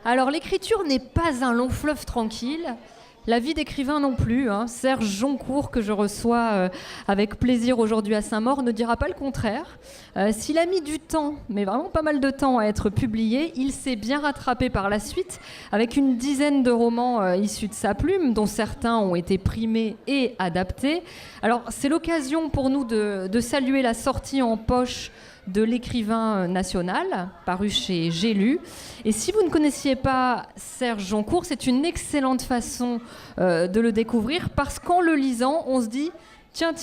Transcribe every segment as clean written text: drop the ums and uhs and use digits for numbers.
Alors, l'écriture n'est pas un long fleuve tranquille. La vie d'écrivain non plus. Serge Joncour, que je reçois avec plaisir aujourd'hui à Saint-Maur, ne dira pas le contraire. S'il a mis du temps, mais vraiment pas mal de temps à être publié, il s'est bien rattrapé par la suite avec une dizaine de romans issus de sa plume, dont certains ont été primés et adaptés. Alors, c'est l'occasion pour nous de saluer la sortie en poche de l'écrivain national, paru chez J'ai lu. Et si vous ne connaissiez pas Serge Joncour, c'est une excellente façon de le découvrir, parce qu'en le lisant, on se dit « Tiens,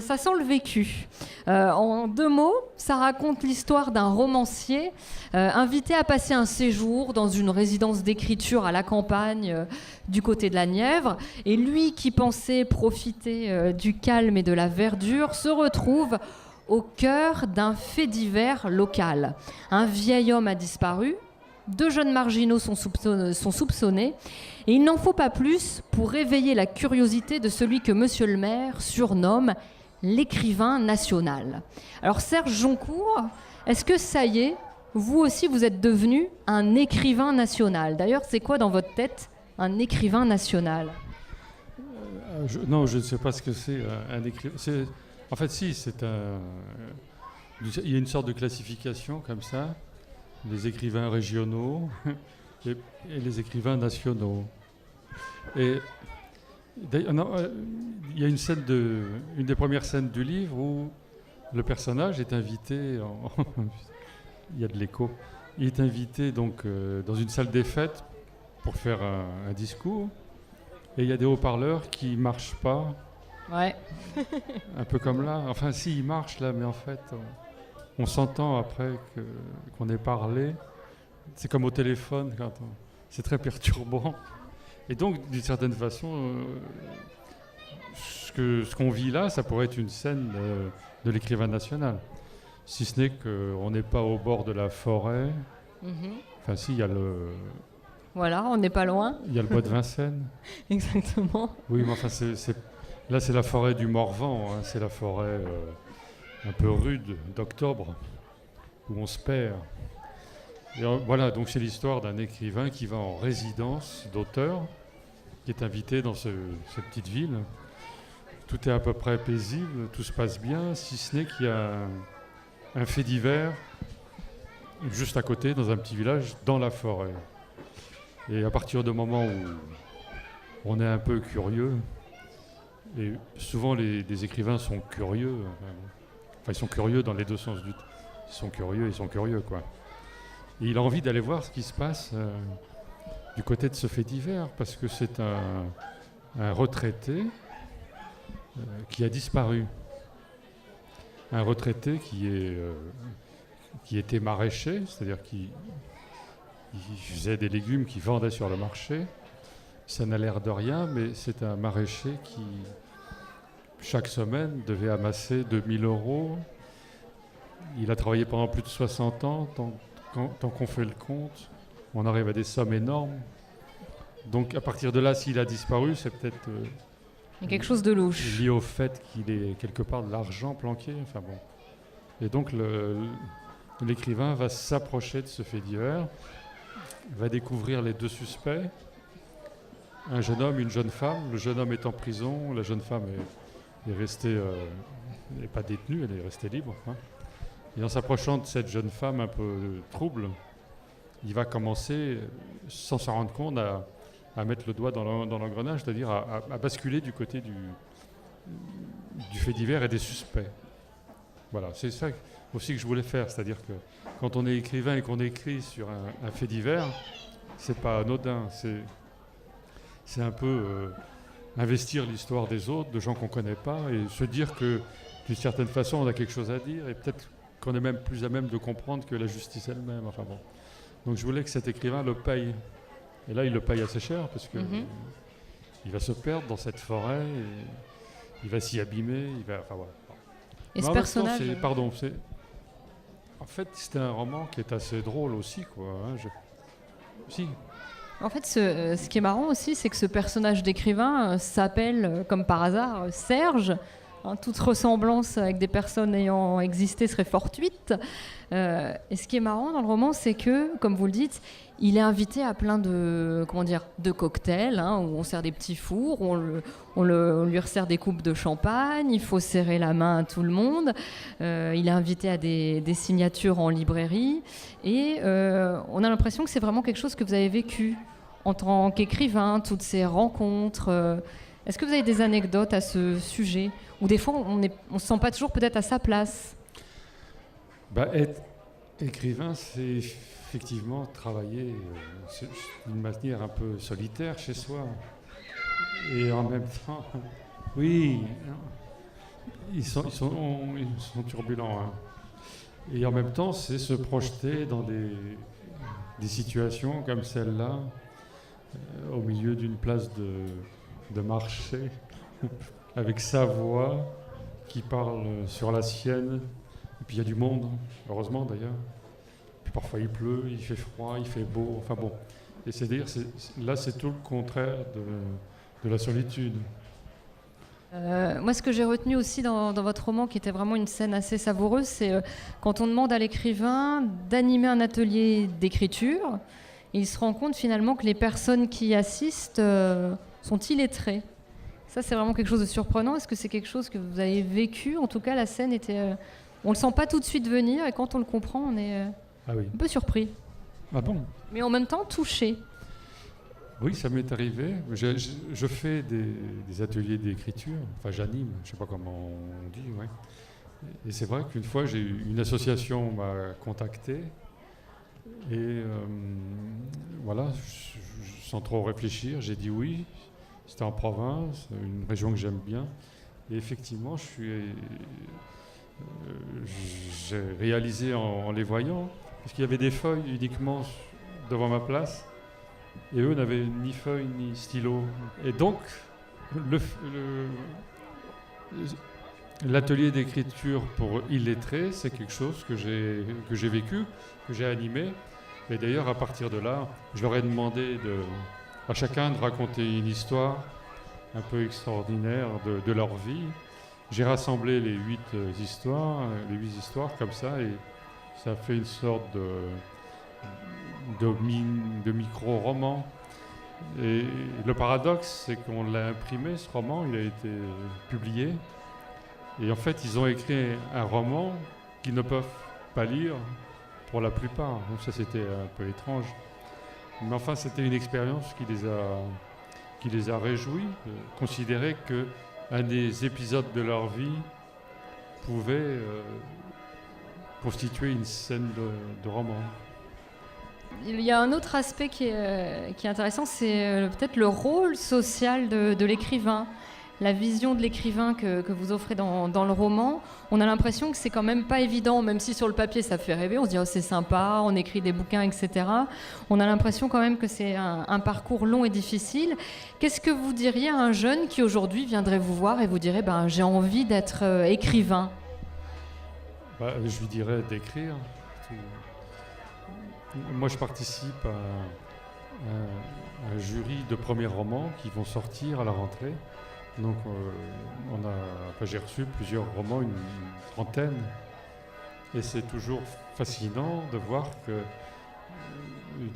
ça sent le vécu ». En 2 mots, ça raconte l'histoire d'un romancier invité à passer un séjour dans une résidence d'écriture à la campagne du côté de la Nièvre. Et lui qui pensait profiter du calme et de la verdure se retrouve au cœur d'un fait divers local. Un vieil homme a disparu, 2 jeunes marginaux sont soupçonnés, et il n'en faut pas plus pour réveiller la curiosité de celui que Monsieur le maire surnomme l'écrivain national. Alors Serge Joncour, est-ce que ça y est, vous aussi vous êtes devenu un écrivain national? D'ailleurs, c'est quoi dans votre tête un écrivain national? Non, je ne sais pas ce que c'est un écrivain. En fait, si, il y a une sorte de classification comme ça, les écrivains régionaux et les écrivains nationaux. Et il y a une des premières scènes du livre où le personnage est invité, il y a de l'écho, il est invité donc dans une salle des fêtes pour faire un discours, et il y a des haut-parleurs qui ne marchent pas. Ouais. Un peu comme là. Enfin, si, il marche là, mais en fait, on s'entend après qu'on ait parlé. C'est comme au téléphone, c'est très perturbant. Et donc, d'une certaine façon, ce qu'on vit là, ça pourrait être une scène de l'écrivain national. Si ce n'est qu'on n'est pas au bord de la forêt. Enfin, si, il y a le... Voilà, on n'est pas loin. Il y a le bois de Vincennes. Exactement. Oui, mais enfin, là, c'est la forêt du Morvan, c'est la forêt un peu rude d'octobre, où on se perd. Et voilà, donc c'est l'histoire d'un écrivain qui va en résidence d'auteur, qui est invité dans cette petite ville. Tout est à peu près paisible, tout se passe bien, si ce n'est qu'il y a un fait divers, juste à côté, dans un petit village, dans la forêt. Et à partir du moment où on est un peu curieux, et souvent les écrivains sont curieux, enfin ils sont curieux dans les 2 sens du terme. Ils sont curieux quoi. Et il a envie d'aller voir ce qui se passe du côté de ce fait divers, parce que c'est un retraité qui a disparu. Un retraité qui était maraîcher, c'est-à-dire qui faisait des légumes qu'il vendait sur le marché. Ça n'a l'air de rien, mais c'est un maraîcher qui, chaque semaine, devait amasser 2 000 €. Il a travaillé pendant plus de 60 ans, tant qu'on fait le compte, on arrive à des sommes énormes. Donc à partir de là, s'il a disparu, c'est peut-être il y a quelque chose de louche. Lié au fait qu'il ait quelque part de l'argent planqué. Enfin bon. Et donc l'écrivain va s'approcher de ce fait divers, va découvrir les 2 suspects, un jeune homme, une jeune femme. Le jeune homme est en prison, la jeune femme est restée, n'est pas détenue, elle est restée libre. Et en s'approchant de cette jeune femme un peu trouble, il va commencer, sans s'en rendre compte, à mettre le doigt dans l'engrenage, c'est-à-dire à basculer du côté du fait divers et des suspects. Voilà, c'est ça aussi que je voulais faire, c'est-à-dire que quand on est écrivain et qu'on écrit sur un fait divers, c'est pas anodin, c'est un peu investir l'histoire des autres, de gens qu'on connaît pas, et se dire que d'une certaine façon on a quelque chose à dire, et peut-être qu'on est même plus à même de comprendre que la justice elle-même. Enfin bon. Donc je voulais que cet écrivain le paye. Et là, il le paye assez cher, parce que il va se perdre dans cette forêt, et il va s'y abîmer, enfin voilà. Et ce personnage... En fait, c'était un roman qui est assez drôle aussi, quoi. Hein, Si. En fait, ce qui est marrant aussi, c'est que ce personnage d'écrivain s'appelle, comme par hasard, Serge. Hein, toute ressemblance avec des personnes ayant existé serait fortuite. Et ce qui est marrant dans le roman, c'est que, comme vous le dites, il est invité à plein de, de cocktails, hein, où on sert des petits fours, où on lui resserre des coupes de champagne, il faut serrer la main à tout le monde. Il est invité à des signatures en librairie. Et on a l'impression que c'est vraiment quelque chose que vous avez vécu en tant qu'écrivain, toutes ces rencontres. Est-ce que vous avez des anecdotes à ce sujet? Ou des fois, on ne se sent pas toujours peut-être à sa place? Être écrivain, c'est effectivement travailler d'une manière un peu solitaire chez soi. Et en même temps, oui, ils sont turbulents. Hein. Et en même temps, c'est se projeter dans des situations comme celle-là, au milieu d'une place de marché, avec sa voix qui parle sur la sienne. Et puis il y a du monde, heureusement d'ailleurs. Puis parfois il pleut, il fait froid, il fait beau, enfin bon. Et c'est-à-dire, là c'est tout le contraire de la solitude. Moi, ce que j'ai retenu aussi dans votre roman, qui était vraiment une scène assez savoureuse, c'est quand on demande à l'écrivain d'animer un atelier d'écriture, et il se rend compte finalement que les personnes qui y assistent sont illettrées. Ça, c'est vraiment quelque chose de surprenant. Est-ce que c'est quelque chose que vous avez vécu? En tout cas, la scène était... on ne le sent pas tout de suite venir, et quand on le comprend, on est un peu surpris. Ah bon? Mais en même temps, touché. Oui, ça m'est arrivé. Je fais des ateliers d'écriture, enfin j'anime, je ne sais pas comment on dit, ouais. Et c'est vrai qu'une fois, une association m'a contacté, et voilà, sans trop réfléchir, j'ai dit oui. C'était en province, une région que j'aime bien. Et effectivement, j'ai réalisé en les voyant, parce qu'il y avait des feuilles uniquement devant ma place, et eux n'avaient ni feuilles ni stylo. Et donc, l'atelier d'écriture pour illettrés, c'est quelque chose que j'ai vécu, que j'ai animé. Et d'ailleurs, à partir de là, je leur ai demandé à chacun de raconter une histoire un peu extraordinaire de leur vie. J'ai rassemblé les 8 histoires comme ça, et ça fait une sorte de micro-roman. Et le paradoxe, c'est qu'on l'a imprimé, ce roman, il a été publié. Et en fait, ils ont écrit un roman qu'ils ne peuvent pas lire pour la plupart. Donc ça, c'était un peu étrange. Mais enfin, c'était une expérience qui les a réjouis, de considérer qu'un des épisodes de leur vie pouvait constituer une scène de roman. Il y a un autre aspect qui est intéressant, c'est peut-être le rôle social de l'écrivain. La vision de l'écrivain que vous offrez dans le roman, on a l'impression que c'est quand même pas évident, même si sur le papier ça fait rêver, on se dit oh, c'est sympa, on écrit des bouquins, etc. On a l'impression quand même que c'est un parcours long et difficile. Qu'est-ce que vous diriez à un jeune qui aujourd'hui viendrait vous voir et vous dirait j'ai envie d'être écrivain? Je lui dirais d'écrire. Moi je participe à un jury de premiers romans qui vont sortir à la rentrée. Donc j'ai reçu plusieurs romans, une trentaine, et c'est toujours fascinant de voir que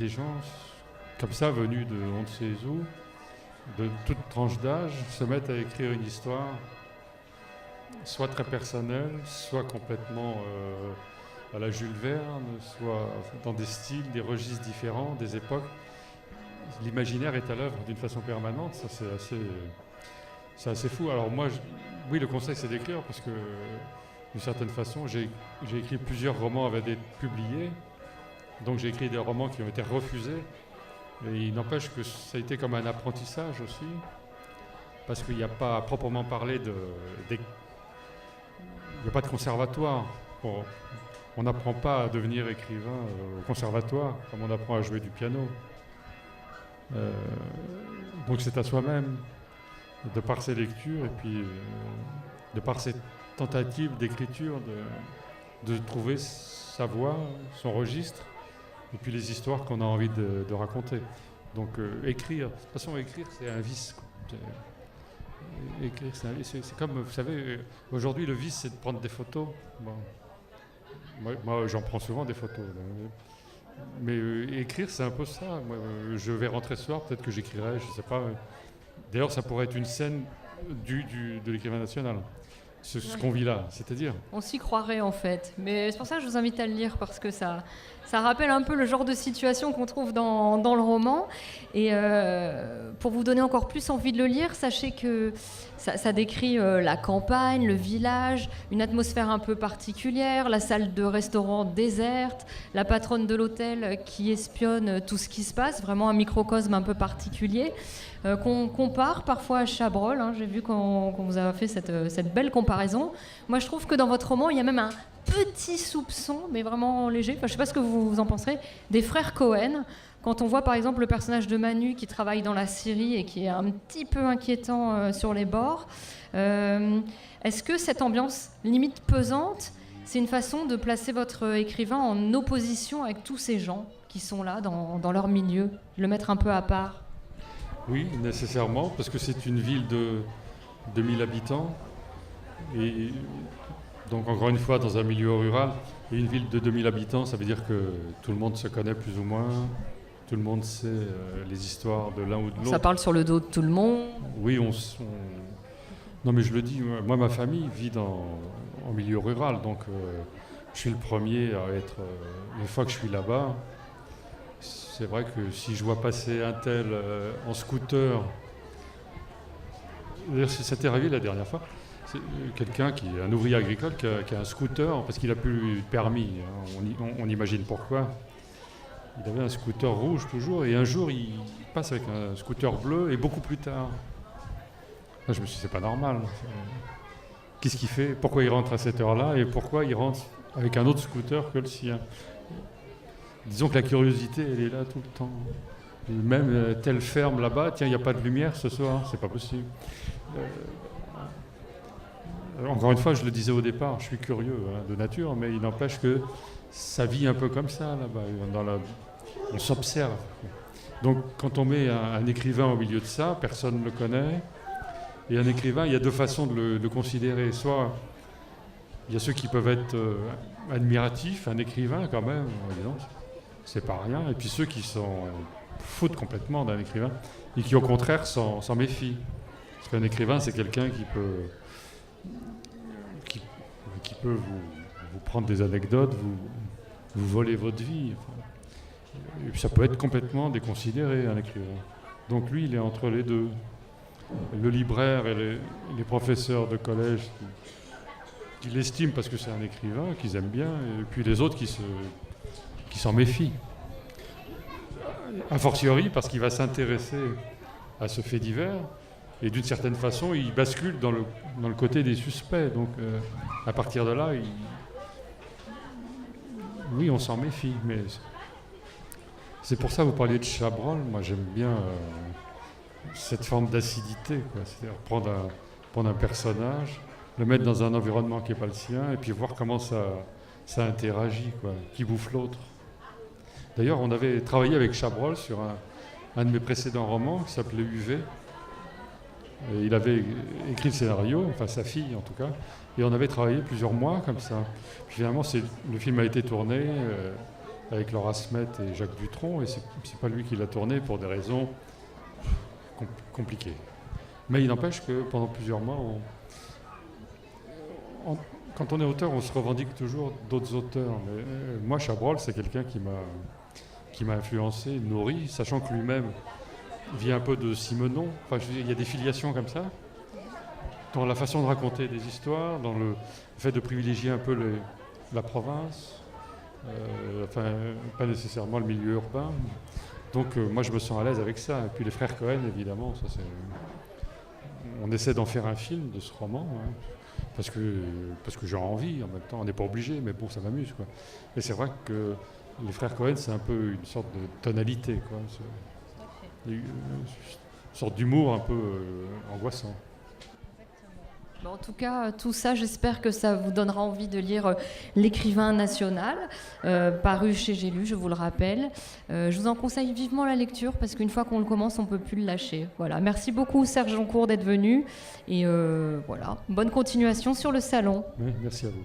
des gens comme ça, venus de on ne sait où, de toute tranche d'âge, se mettent à écrire une histoire, soit très personnelle, soit complètement à la Jules Verne, soit dans des styles, des registres différents, des époques. L'imaginaire est à l'œuvre d'une façon permanente, ça c'est assez fou. Alors moi, oui, le conseil c'est d'écrire parce que d'une certaine façon, j'ai écrit plusieurs romans avant d'être publiés. Donc j'ai écrit des romans qui ont été refusés. Et il n'empêche que ça a été comme un apprentissage aussi. Parce qu'il n'y a pas à proprement parler il n'y a pas de conservatoire. On n'apprend pas à devenir écrivain au conservatoire comme on apprend à jouer du piano. Donc c'est à soi-même. De par ses lectures et puis de par ses tentatives d'écriture, de trouver sa voix, son registre, et puis les histoires qu'on a envie de raconter. Donc écrire, de toute façon écrire c'est un vice. Écrire, c'est comme, vous savez, aujourd'hui le vice c'est de prendre des photos. Bon. Moi j'en prends souvent des photos. Mais écrire c'est un peu ça. Moi, je vais rentrer ce soir, peut-être que j'écrirai, je sais pas. D'ailleurs ça pourrait être une scène de l'écrivain national. Ce qu'on vit là, c'est-à-dire. On s'y croirait en fait, mais c'est pour ça que je vous invite à le lire parce que ça rappelle un peu le genre de situation qu'on trouve dans le roman. Et pour vous donner encore plus envie de le lire, sachez que ça décrit la campagne, le village, une atmosphère un peu particulière, la salle de restaurant déserte, la patronne de l'hôtel qui espionne tout ce qui se passe, vraiment un microcosme un peu particulier. Qu'on compare parfois à Chabrol. J'ai vu qu'on vous a fait cette belle comparaison. Moi, je trouve que dans votre roman, il y a même un petit soupçon, mais vraiment léger, je ne sais pas ce que vous en penserez, des frères Cohen. Quand on voit par exemple le personnage de Manu qui travaille dans la Syrie et qui est un petit peu inquiétant sur les bords, est-ce que cette ambiance limite pesante, c'est une façon de placer votre écrivain en opposition avec tous ces gens qui sont là dans leur milieu, le mettre un peu à part? Oui, nécessairement, parce que c'est une ville de 2000 habitants. Et donc, encore une fois, dans un milieu rural, et une ville de 2000 habitants, ça veut dire que tout le monde se connaît plus ou moins, tout le monde sait les histoires de l'un ou de l'autre. Ça parle sur le dos de tout le monde. Oui, non, mais je le dis, moi, ma famille vit en milieu rural, donc je suis le premier à être... une fois que je suis là-bas, c'est vrai que si je vois passer un tel en scooter, d'ailleurs ça t'est arrivé la dernière fois, c'est quelqu'un qui est un ouvrier agricole qui a un scooter parce qu'il n'a plus de permis, on imagine pourquoi. Il avait un scooter rouge toujours et un jour il passe avec un scooter bleu et beaucoup plus tard. Là, je me suis dit c'est pas normal. Qu'est-ce qu'il fait? Pourquoi il rentre à cette heure-là et pourquoi il rentre avec un autre scooter que le sien? Disons que la curiosité, elle est là tout le temps. Et même telle ferme là-bas, tiens, il n'y a pas de lumière ce soir, c'est pas possible. Encore une fois, je le disais au départ, je suis curieux de nature, mais il n'empêche que ça vit un peu comme ça là-bas. On s'observe. Donc quand on met un écrivain au milieu de ça, personne ne le connaît. Et un écrivain, il y a deux façons de le considérer. Soit il y a ceux qui peuvent être admiratifs, un écrivain quand même, disons, c'est pas rien. Et puis ceux qui s'en foutent complètement d'un écrivain et qui au contraire s'en méfient. Parce qu'un écrivain, c'est quelqu'un qui peut vous prendre des anecdotes, vous voler votre vie. Enfin, et puis ça peut être complètement déconsidéré, un écrivain. Donc lui, il est entre les deux. Le libraire et les professeurs de collège qui l'estiment parce que c'est un écrivain, qu'ils aiment bien, et puis les autres qui s'en méfient. A fortiori parce qu'il va s'intéresser à ce fait divers, et d'une certaine façon, il bascule dans le côté des suspects. Donc à partir de là, oui, on s'en méfie. Mais c'est pour ça que vous parliez de Chabrol. Moi, j'aime bien cette forme d'acidité, quoi. C'est-à-dire prendre un personnage, le mettre dans un environnement qui n'est pas le sien, et puis voir comment ça interagit, quoi, qui bouffe l'autre. D'ailleurs, on avait travaillé avec Chabrol sur un de mes précédents romans qui s'appelait UV. Et il avait écrit le scénario, enfin sa fille en tout cas, et on avait travaillé plusieurs mois comme ça. Puis finalement, le film a été tourné avec Laura Smet et Jacques Dutronc, et c'est pas lui qui l'a tourné pour des raisons compliquées. Mais il n'empêche que pendant plusieurs mois, quand on est auteur, on se revendique toujours d'autres auteurs. Mais moi, Chabrol, c'est quelqu'un qui m'a influencé, nourri, sachant que lui-même vient un peu de Simenon. Enfin, il y a des filiations comme ça, dans la façon de raconter des histoires, dans le fait de privilégier un peu la province, enfin, pas nécessairement le milieu urbain. Donc, moi, je me sens à l'aise avec ça. Et puis les frères Cohen, évidemment, on essaie d'en faire un film de ce roman, hein, parce que j'ai envie en même temps. On n'est pas obligé, mais bon, ça m'amuse, quoi. Et c'est vrai que les frères Cohen, c'est un peu une sorte de tonalité, quoi. Une sorte d'humour un peu angoissant. En tout cas, tout ça, j'espère que ça vous donnera envie de lire L'écrivain national, paru chez J'ai lu, je vous le rappelle. Je vous en conseille vivement la lecture, parce qu'une fois qu'on le commence, on ne peut plus le lâcher. Voilà. Merci beaucoup, Serge Joncour, d'être venu. Et voilà, bonne continuation sur le salon. Oui, merci à vous.